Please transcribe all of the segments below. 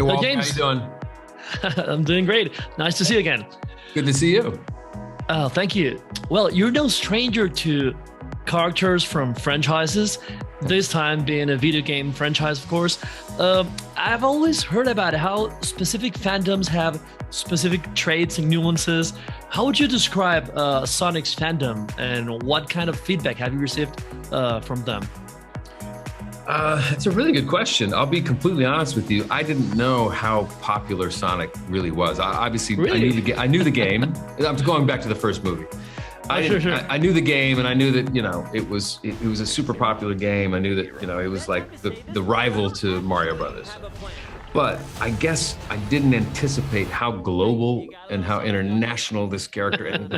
Hey, Walter, how James. you doing? I'm doing great. Nice to see you again. Good to see you. Thank you. Well, you're no stranger to characters from franchises, this time being a video game franchise, of course. I've always heard about how specific fandoms have specific traits and nuances. How would you describe Sonic's fandom, and what kind of feedback have you received from them? It's a really good question. I'll be completely honest with you. I didn't know how popular Sonic really was. Really? I knew the game. I'm going back to the first movie. Sure. I knew the game, and I knew that it was a super popular game. I knew that it was like the rival to Mario Brothers. But I guess I didn't anticipate how global and how international this character and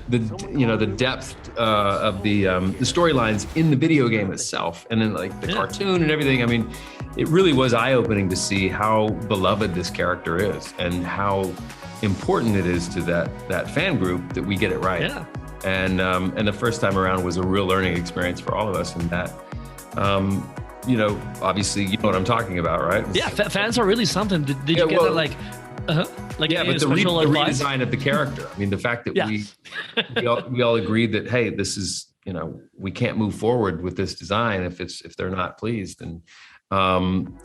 the depth of the storylines in the video game itself, and then like the cartoon and everything. I mean, it really was eye-opening to see how beloved this character is and how important it is to that fan group that we get it right. Yeah. And the first time around was a real learning experience for all of us in that. Obviously, you know what I'm talking about, right? Yeah, fans are really something. Did you get that like but the special advice? redesign of the character. I mean, the fact that we all agreed that, hey, this is, we can't move forward with this design if they're not pleased. And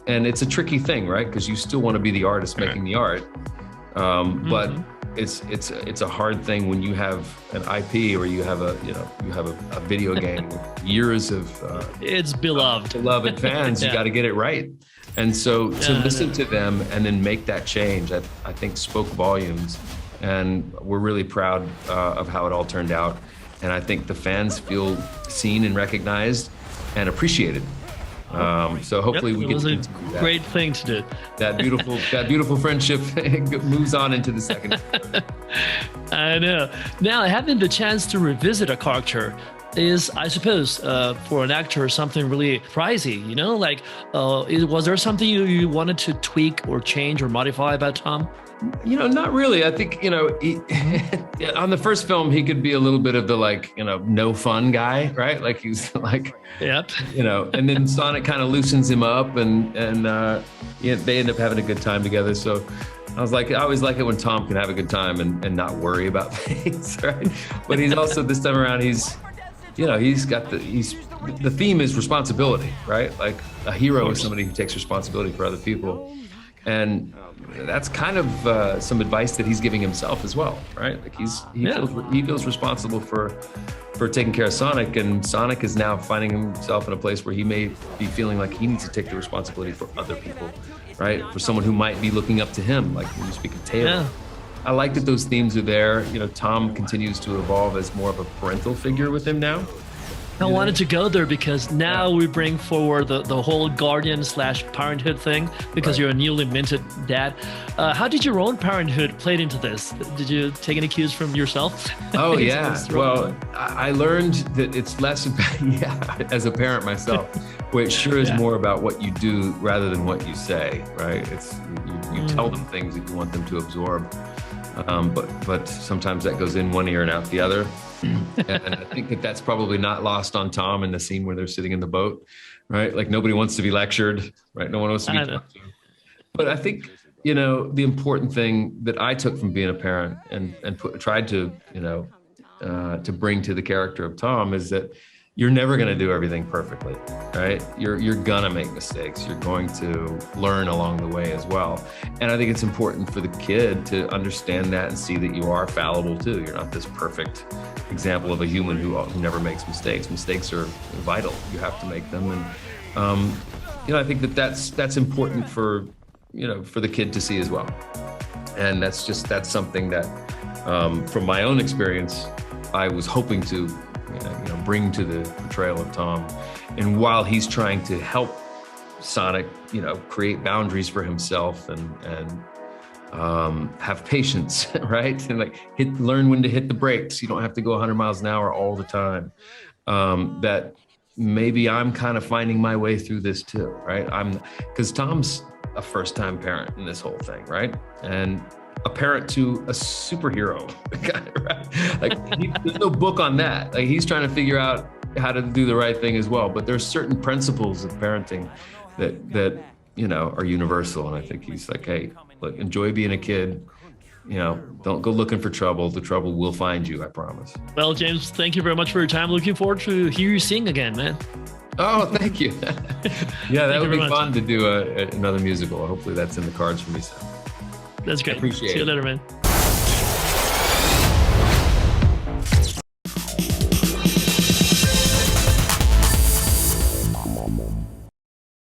it's a tricky thing, right? Because you still want to be the artist making the art. But it's a hard thing when you have an IP or you have a video game with years of it's beloved fans. You got to get it right, and so to listen to them and then make that change, I think spoke volumes, and we're really proud of how it all turned out, and I think the fans feel seen and recognized and appreciated. So hopefully we get to continue that. Great thing to do. That beautiful friendship moves on into the second. I know. Now, having the chance to revisit a character is, I suppose, for an actor, something really pricey. Was there something you wanted to tweak or change or modify about Tom? Not really. I think, on the first film, he could be a little bit of the no fun guy, right? Like he's like, yep. And then Sonic kind of loosens him up and they end up having a good time together. So I always like it when Tom can have a good time and not worry about things, right? But he's also, this time around, the theme is responsibility, right? Like a hero is somebody who takes responsibility for other people. And that's kind of some advice that he's giving himself as well, right? Like he feels responsible for taking care of Sonic, and Sonic is now finding himself in a place where he may be feeling like he needs to take the responsibility for other people, right? For someone who might be looking up to him, like when you speak of Taylor. Yeah. I like that those themes are there. Tom continues to evolve as more of a parental figure with him now. I wanted to go there because now we bring forward the whole guardian/parenthood thing, because you're a newly minted dad. How did your own parenthood play into this? Did you take any cues from yourself? Oh, yeah. Well, I learned that it's less about, as a parent myself, where it sure is more about what you do rather than what you say, right? It's you tell them things that you want them to absorb. But sometimes that goes in one ear and out the other. And I think that's probably not lost on Tom in the scene where they're sitting in the boat, right? Like nobody wants to be lectured, right? No one wants to be talked to. But I think, the important thing that I took from being a parent and tried to, to bring to the character of Tom is that you're never going to do everything perfectly, right? You're going to make mistakes. You're going to learn along the way as well. And I think it's important for the kid to understand that and see that you are fallible too. You're not this perfect example of a human who never makes mistakes. Mistakes are vital. You have to make them. And, I think that's important for the kid to see as well. And that's something that, from my own experience, I was hoping to bring to the portrayal of Tom. And while he's trying to help Sonic, create boundaries for himself and have patience, right? And learn when to hit the brakes. You don't have to go 100 miles an hour all the time. That maybe I'm kind of finding my way through this too, right? Because Tom's a first-time parent in this whole thing, right? And a parent to a superhero, right? There's no book on that. Like he's trying to figure out how to do the right thing as well. But there's certain principles of parenting that are universal. And I think he's like, hey, look, enjoy being a kid. Don't go looking for trouble. The trouble will find you, I promise. Well, James, thank you very much for your time. Looking forward to hear you sing again, man. Oh, thank you. Yeah, that would be fun to do another musical. Hopefully that's in the cards for me soon. That's great. Appreciate it. See you later, man.